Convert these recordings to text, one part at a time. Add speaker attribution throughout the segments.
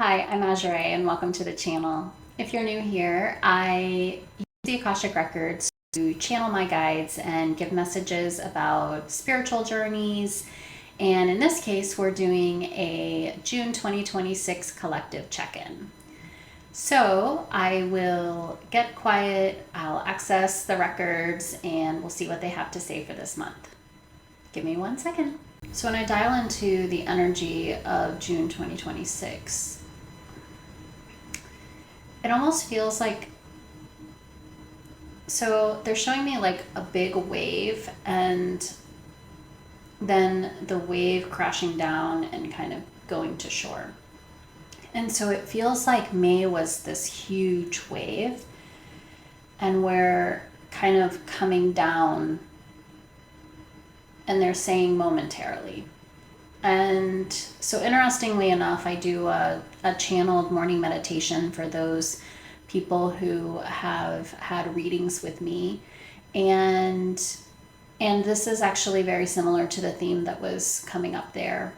Speaker 1: Hi, I'm Ajare and welcome to the channel. If you're new here, I use the Akashic Records to channel my guides and give messages about spiritual journeys. And in this case, we're doing a June 2026 collective check-in. So I will get quiet, I'll access the records, and we'll see what they have to say for this month. Give me 1 second. So when I dial into the energy of June 2026, it almost feels like, so they're showing me like a big wave and then the wave crashing down and kind of going to shore. And so it feels like May was this huge wave and we're kind of coming down, and they're saying momentarily. And so interestingly enough, I do a channeled morning meditation for those people who have had readings with me. And this is actually very similar to the theme that was coming up there,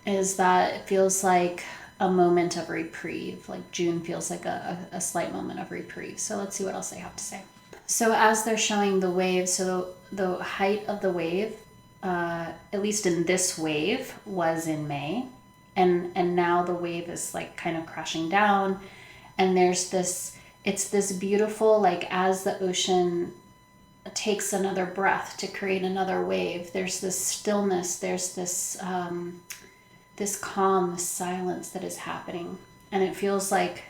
Speaker 1: is that it feels like a moment of reprieve. Like June feels like a slight moment of reprieve. So let's see what else they have to say. So as they're showing the wave, so the height of the wave, at least in this wave, was in May, and now the wave is like kind of crashing down, and there's this, it's this beautiful, like as the ocean takes another breath to create another wave, there's this stillness, there's this this calm, this silence that is happening, and it feels like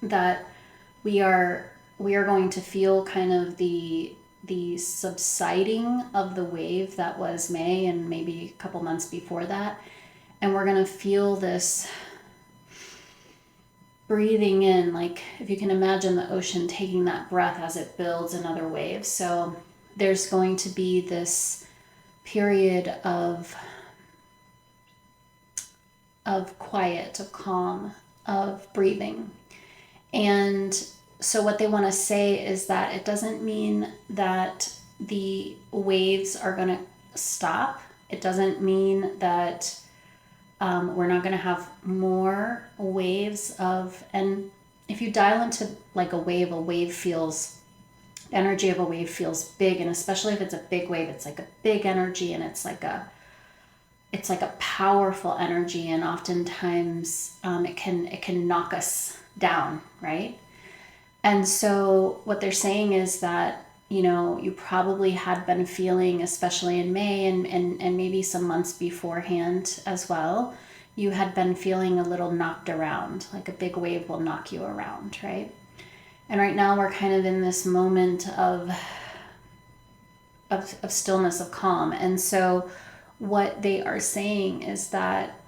Speaker 1: that we are going to feel kind of the subsiding of the wave that was May and maybe a couple months before that. And we're going to feel this breathing in, like if you can imagine the ocean taking that breath as it builds another wave. So there's going to be this period of quiet, of calm, of breathing. And so what they want to say is that it doesn't mean that the waves are going to stop. It doesn't mean that we're not going to have more waves of, and if you dial into like a wave feels, the energy of a wave feels big, and especially if it's a big wave, it's like a big energy, and it's like a powerful energy, and oftentimes it can knock us down, right? And so what they're saying is that, you know, you probably had been feeling, especially in May and maybe some months beforehand as well, you had been feeling a little knocked around, like a big wave will knock you around, right? And right now we're kind of in this moment of stillness, of calm. And so what they are saying is that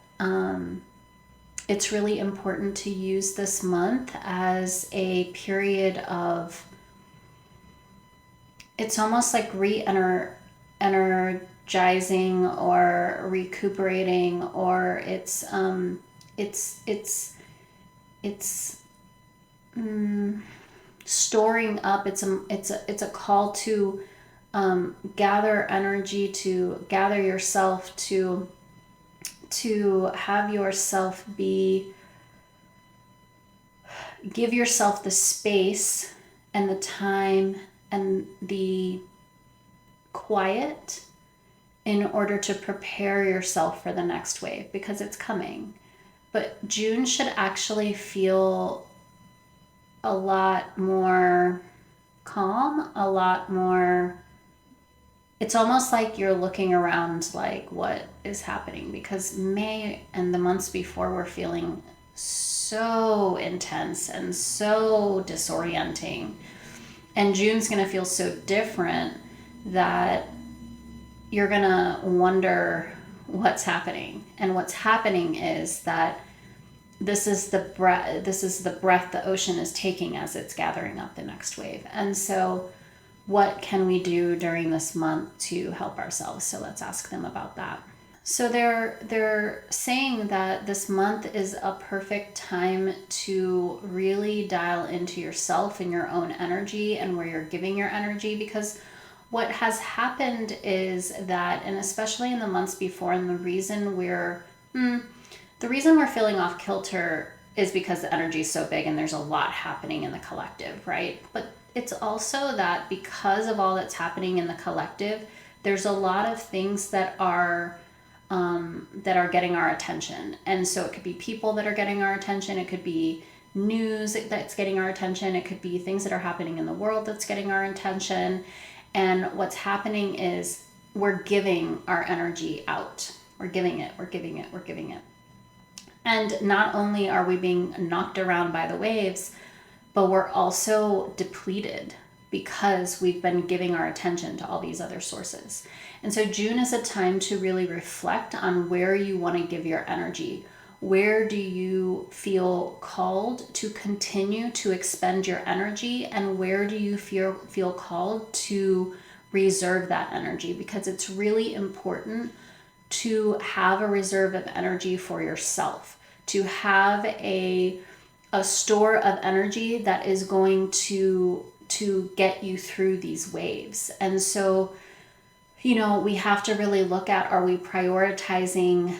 Speaker 1: it's really important to use this month as a period of, it's almost like energizing or recuperating, or it's storing up. It's a call to gather energy, to gather yourself, to have yourself give yourself the space and the time and the quiet in order to prepare yourself for the next wave, because it's coming. But June should actually feel a lot more calm, a lot more, it's almost like you're looking around like what is happening, because May and the months before were feeling so intense and so disorienting. And June's going to feel so different that you're going to wonder what's happening. And what's happening is that this is the breath the ocean is taking as it's gathering up the next wave. And so what can we do during this month to help ourselves? So let's ask them about that. So they're saying that this month is a perfect time to really dial into yourself and your own energy and where you're giving your energy, because what has happened is that, and especially in the months before, and the reason we're The reason we're feeling off kilter is because the energy is so big and there's a lot happening in the collective, right? But it's also that because of all that's happening in the collective, there's a lot of things that are getting our attention. And so it could be people that are getting our attention. It could be news that's getting our attention. It could be things that are happening in the world that's getting our attention. And what's happening is we're giving our energy out. We're giving it, we're giving it, we're giving it. And not only are we being knocked around by the waves, but we're also depleted because we've been giving our attention to all these other sources. And so June is a time to really reflect on where you want to give your energy. Where do you feel called to continue to expend your energy, and where do you feel called to reserve that energy? Because it's really important to have a reserve of energy for yourself, to have a store of energy that is going to get you through these waves. And so, we have to really look at, are we prioritizing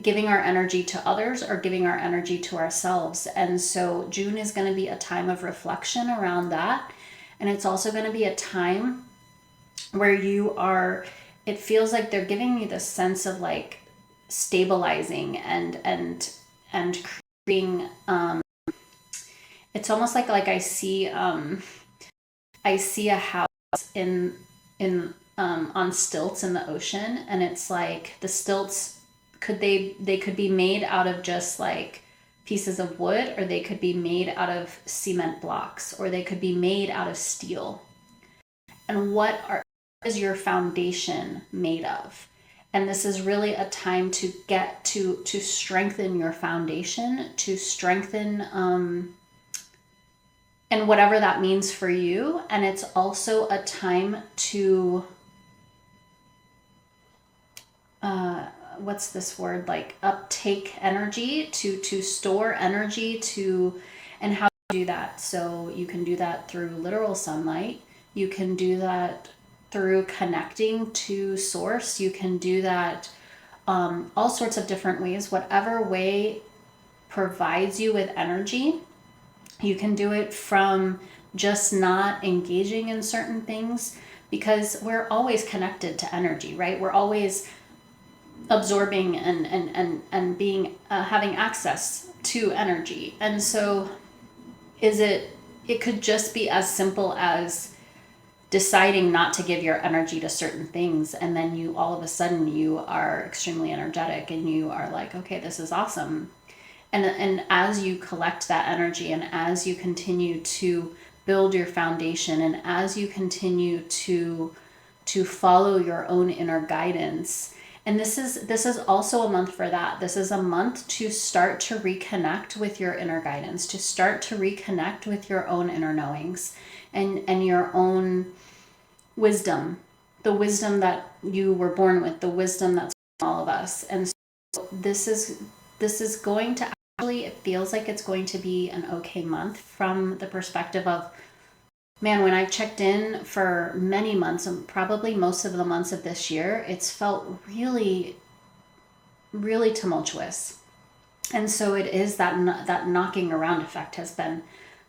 Speaker 1: giving our energy to others or giving our energy to ourselves? And so June is going to be a time of reflection around that. And it's also going to be a time where it feels like they're giving you this sense of like stabilizing and creating, it's almost like I see a house in on stilts in the ocean, and it's like the stilts could be made out of just like pieces of wood, or they could be made out of cement blocks, or they could be made out of steel. And what is your foundation made of? And this is really a time to get to strengthen your foundation, to strengthen and whatever that means for you. And it's also a time to what's this word, like uptake energy, to store energy, and how to do that. So you can do that through literal sunlight. You can do that through connecting to source. You can do that all sorts of different ways. Whatever way provides you with energy. You can do it from just not engaging in certain things, because we're always connected to energy, right? We're always absorbing and being having access to energy. And so it could just be as simple as deciding not to give your energy to certain things, and then you all of a sudden you are extremely energetic and you are like, okay, this is awesome. And as you collect that energy, and as you continue to build your foundation, and as you continue to follow your own inner guidance, and this is also a month for that. This is a month to start to reconnect with your inner guidance, to start to reconnect with your own inner knowings and your own wisdom, the wisdom that you were born with, the wisdom that's in all of us. And so this is going to actually, it feels like it's going to be an okay month from the perspective of, man, when I've checked in for many months, and probably most of the months of this year, it's felt really, really tumultuous. And so it is that knocking around effect has been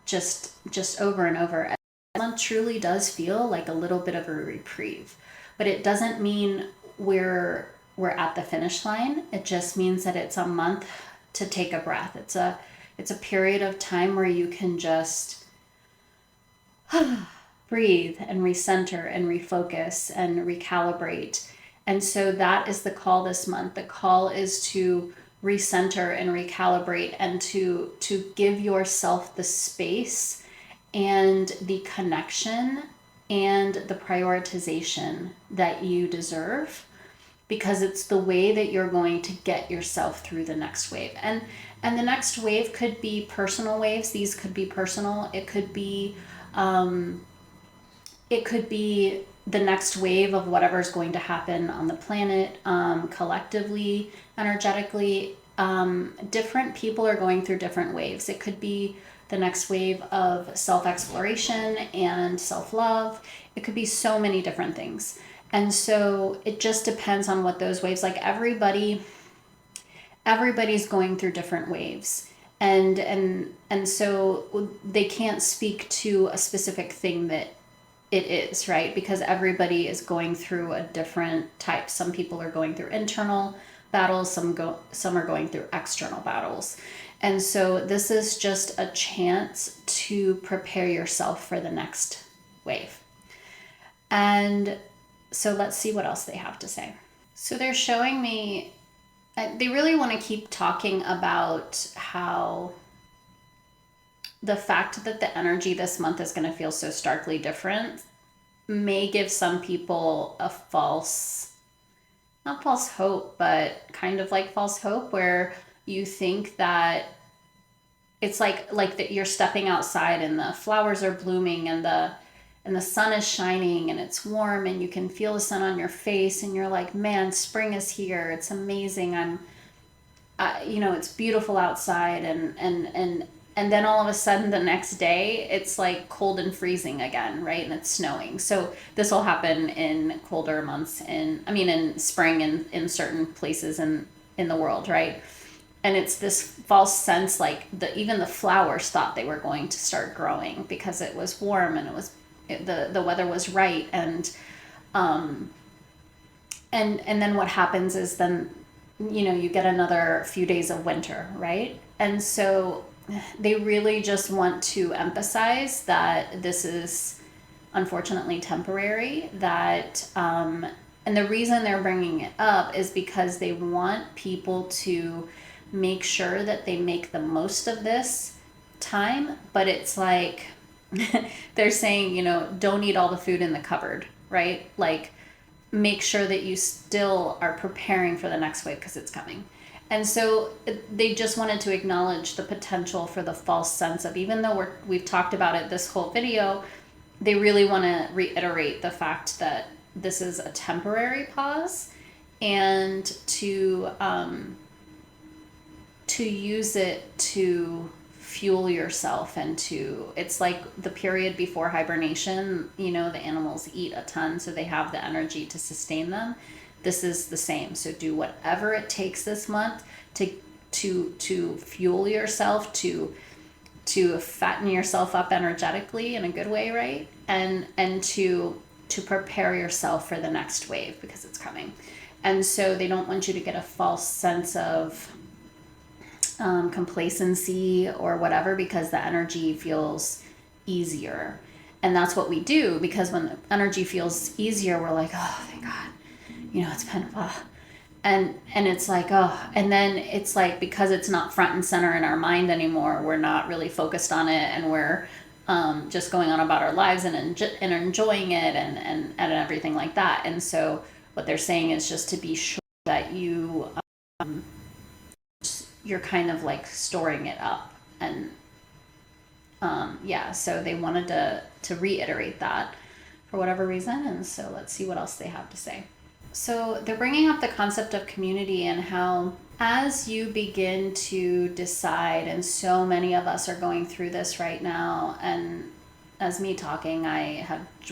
Speaker 1: just over and over. And this month truly does feel like a little bit of a reprieve, but it doesn't mean we're at the finish line. It just means that it's a month to take a breath. It's a period of time where you can just breathe and recenter and refocus and recalibrate. And so that is the call this month. The call is to recenter and recalibrate, and to give yourself the space and the connection and the prioritization that you deserve, because it's the way that you're going to get yourself through the next wave. And the next wave could be personal waves. These could be personal. It could be the next wave of whatever's going to happen on the planet, collectively, energetically. Different people are going through different waves. It could be the next wave of self-exploration and self-love. It could be so many different things. And so it just depends on what those waves, like everybody everybody's going through different waves. And so they can't speak to a specific thing that it is, right? Because everybody is going through a different type. Some people are going through internal battles, some are going through external battles. And so this is just a chance to prepare yourself for the next wave. And so let's see what else they have to say. So they're showing me, they really want to keep talking about how the fact that the energy this month is going to feel so starkly different may give some people a false, not false hope, but kind of like false hope, where you think that it's like that you're stepping outside and the flowers are blooming and the sun is shining and it's warm and you can feel the sun on your face and you're like, man, spring is here. It's amazing. It's beautiful outside, and then all of a sudden the next day it's like cold and freezing again, right? And it's snowing. So this will happen in colder months in spring in certain places in the world, right? And it's this false sense like even the flowers thought they were going to start growing because it was warm and the weather was right, and then what happens is then you get another few days of winter, right? And so they really just want to emphasize that this is unfortunately temporary, that and the reason they're bringing it up is because they want people to make sure that they make the most of this time. But it's like they're saying, don't eat all the food in the cupboard, right? Like, make sure that you still are preparing for the next wave because it's coming. And so they just wanted to acknowledge the potential for the false sense of, even though we've talked about it this whole video, they really want to reiterate the fact that this is a temporary pause, and to use it to fuel yourself, and it's like the period before hibernation, the animals eat a ton, so they have the energy to sustain them. This is the same. So do whatever it takes this month to fuel yourself, to fatten yourself up energetically in a good way, right? And to prepare yourself for the next wave because it's coming. And so they don't want you to get a false sense of complacency or whatever, because the energy feels easier. And that's what we do, because when the energy feels easier, we're like, oh, thank God, it's been, and it's like, oh, and then it's like, because it's not front and center in our mind anymore, we're not really focused on it, and we're just going on about our lives and enjoying it and everything like that. And so what they're saying is just to be sure that you're kind of like storing it up. And so they wanted to reiterate that for whatever reason. And so let's see what else they have to say. So they're bringing up the concept of community, and how as you begin to decide, and so many of us are going through this right now, and as me talking,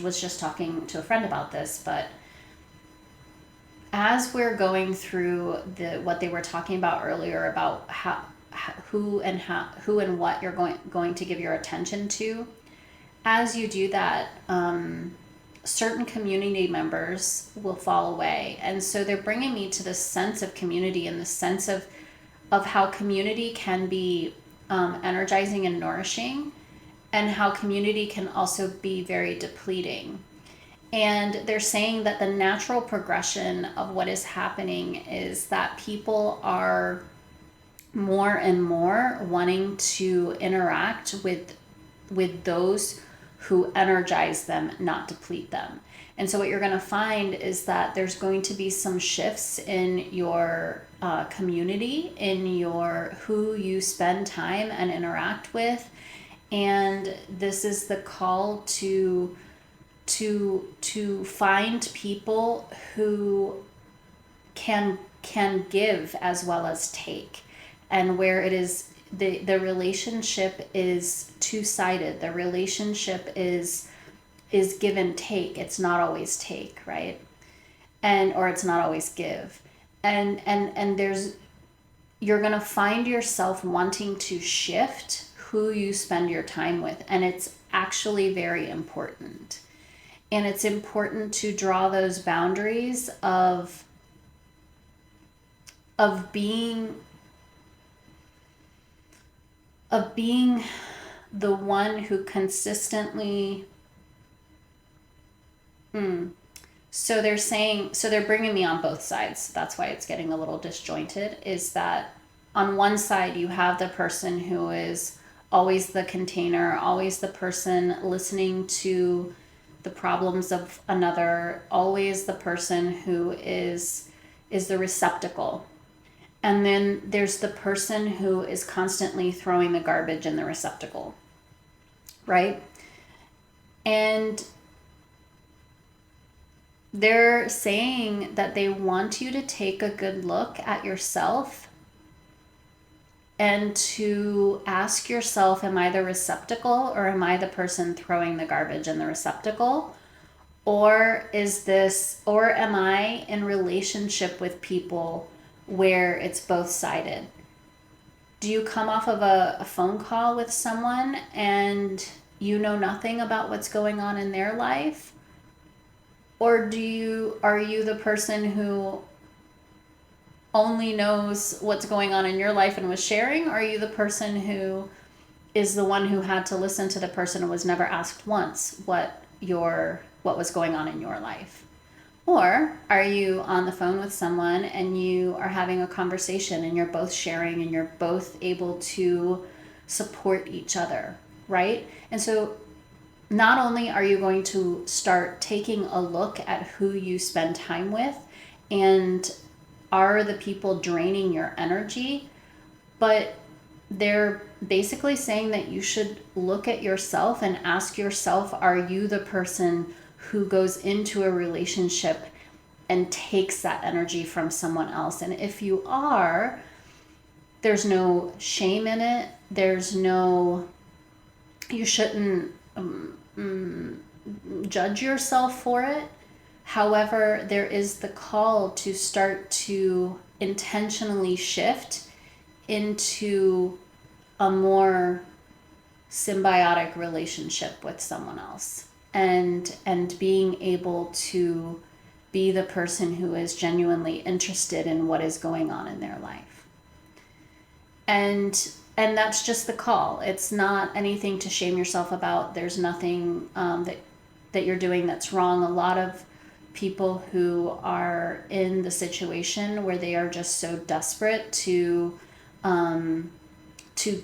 Speaker 1: was just talking to a friend about this, but as we're going through what they were talking about earlier about who and what you're going to give your attention to, as you do that, certain community members will fall away. And so they're bringing me to the sense of community, and the sense of how community can be energizing and nourishing, and how community can also be very depleting. And they're saying that the natural progression of what is happening is that people are more and more wanting to interact with those who energize them, not deplete them. And so what you're going to find is that there's going to be some shifts in your community, in your who you spend time and interact with. And this is the call to find people who can give as well as take, and where it is the relationship is two-sided. The relationship is give and take. It's not always take, right? Or it's not always give. And there's you're going to find yourself wanting to shift who you spend your time with. And it's actually very important. And it's important to draw those boundaries of being the one who consistently so they're bringing me on both sides. That's why it's getting a little disjointed, is that on one side you have the person who is always the container, always the person listening to the problems of another, always the person who is the receptacle. And then there's the person who is constantly throwing the garbage in the receptacle, right? And they're saying that they want you to take a good look at yourself and to ask yourself, am I the receptacle, or am I the person throwing the garbage in the receptacle? Or am I in relationship with people where it's both sided? Do you come off of a phone call with someone and you know nothing about what's going on in their life? Or are you the person who only knows what's going on in your life and was sharing? Or are you the person who is the one who had to listen to the person and was never asked once what was going on in your life? Or are you on the phone with someone and you are having a conversation and you're both sharing and you're both able to support each other, right? And so not only are you going to start taking a look at who you spend time with and are the people draining your energy, but they're basically saying that you should look at yourself and ask yourself, are you the person who goes into a relationship and takes that energy from someone else? And if you are, there's no shame in it. You shouldn't judge yourself for it. However, there is the call to start to intentionally shift into a more symbiotic relationship with someone else, and being able to be the person who is genuinely interested in what is going on in their life. And that's just the call. It's not anything to shame yourself about. There's nothing that you're doing that's wrong. A lot of people who are in the situation where they are just so desperate to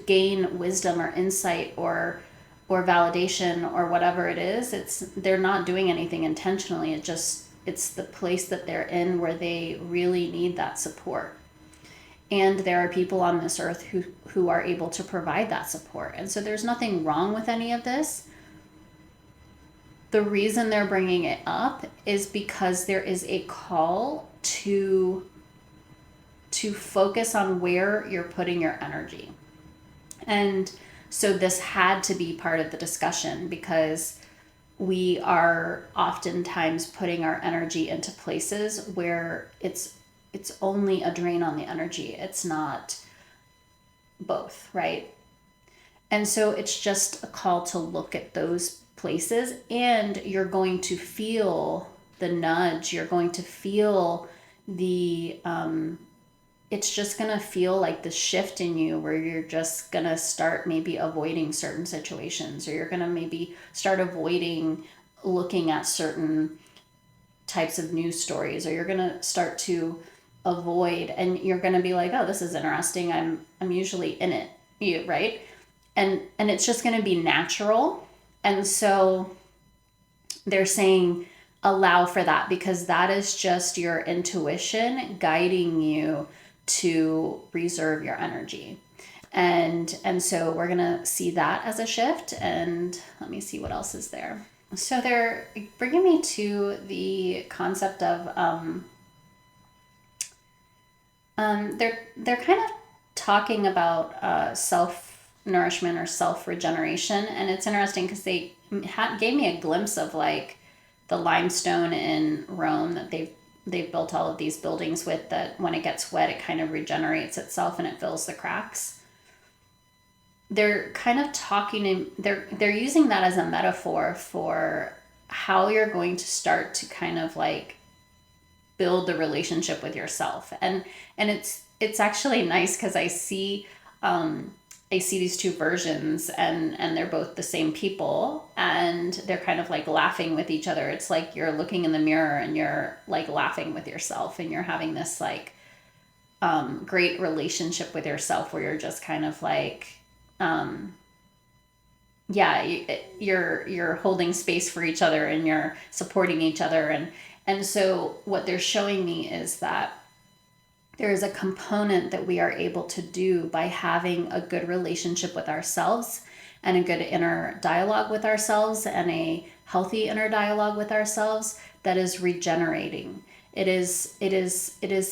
Speaker 1: gain wisdom or insight or validation or whatever it is, they're not doing anything intentionally. It's the place that they're in where they really need that support. And there are people on this earth who are able to provide that support. And so there's nothing wrong with any of this. The reason they're bringing it up is because there is a call to focus on where you're putting your energy. And so this had to be part of the discussion, because we are oftentimes putting our energy into places where it's only a drain on the energy. It's not both, right? And so it's just a call to look at those places, and you're going to feel the nudge. You're going to feel it's just going to feel like the shift in you, where you're just going to start maybe avoiding certain situations, or you're going to maybe start avoiding looking at certain types of news stories, or you're going to start to avoid, and you're going to be like, oh, this is interesting. I'm usually in it, right? And it's just going to be natural. And so they're saying allow for that, because that is just your intuition guiding you to reserve your energy. And so we're going to see that as a shift. And let me see what else is there. So they're bringing me to the concept of they're kind of talking about self-nourishment or self-regeneration. And it's interesting because they gave me a glimpse of like the limestone in Rome that they've they've built all of these buildings with, that when it gets wet, it kind of regenerates itself and it fills the cracks. They're kind of they're using that as a metaphor for how you're going to start to kind of like build the relationship with yourself. And it's actually nice because I see these two versions, and they're both the same people, and they're kind of like laughing with each other. It's like you're looking in the mirror and you're like laughing with yourself, and you're having this like great relationship with yourself where you're just kind of like you're holding space for each other and you're supporting each other. And so what they're showing me is that there is a component that we are able to do by having a good relationship with ourselves and a good inner dialogue with ourselves and a healthy inner dialogue with ourselves that is regenerating. It is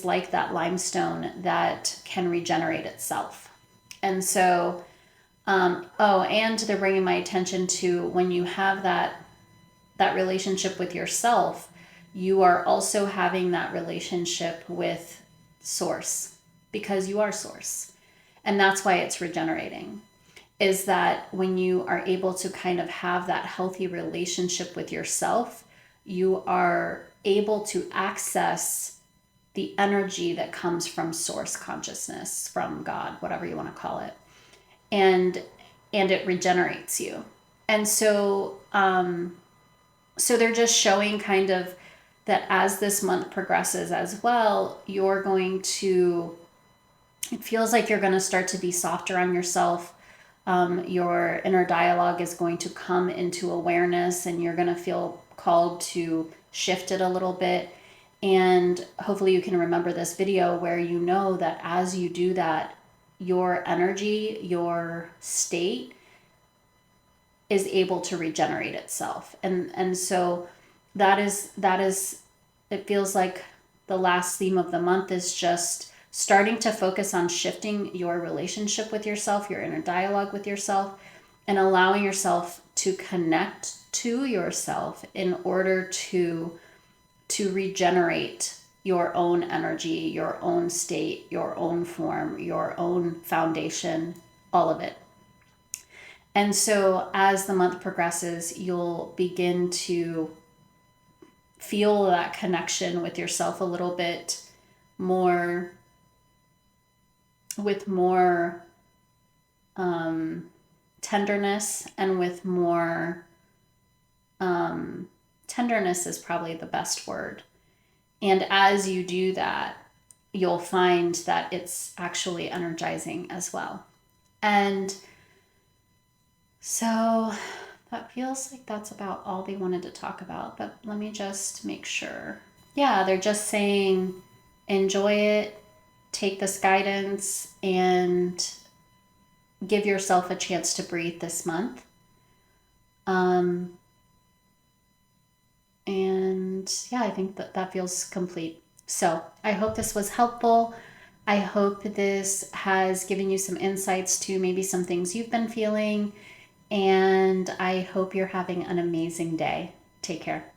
Speaker 1: like that limestone that can regenerate itself. And so, and they're bringing my attention to when you have that relationship with yourself, you are also having that relationship with source, because you are source. And that's why it's regenerating, is that when you are able to kind of have that healthy relationship with yourself, you are able to access the energy that comes from source consciousness, from God, whatever you want to call it. And it regenerates you. And so so they're just showing kind of that as this month progresses as well, you're going to, it feels like you're going to start to be softer on yourself. Your inner dialogue is going to come into awareness, and you're going to feel called to shift it a little bit. And hopefully you can remember this video where you know that as you do that, your energy, your state is able to regenerate itself. And so that is, it feels like the last theme of the month is just starting to focus on shifting your relationship with yourself, your inner dialogue with yourself, and allowing yourself to connect to yourself in order to regenerate your own energy, your own state, your own form, your own foundation, all of it. And so as the month progresses, you'll begin to feel that connection with yourself a little bit more, with more tenderness, and with more tenderness is probably the best word. And as you do that, you'll find that it's actually energizing as well. And so that feels like that's about all they wanted to talk about, but let me just make sure. Yeah, they're just saying enjoy it, take this guidance, and give yourself a chance to breathe this month. And yeah, I think that feels complete. So I hope this was helpful. I hope this has given you some insights to maybe some things you've been feeling. And I hope you're having an amazing day. Take care.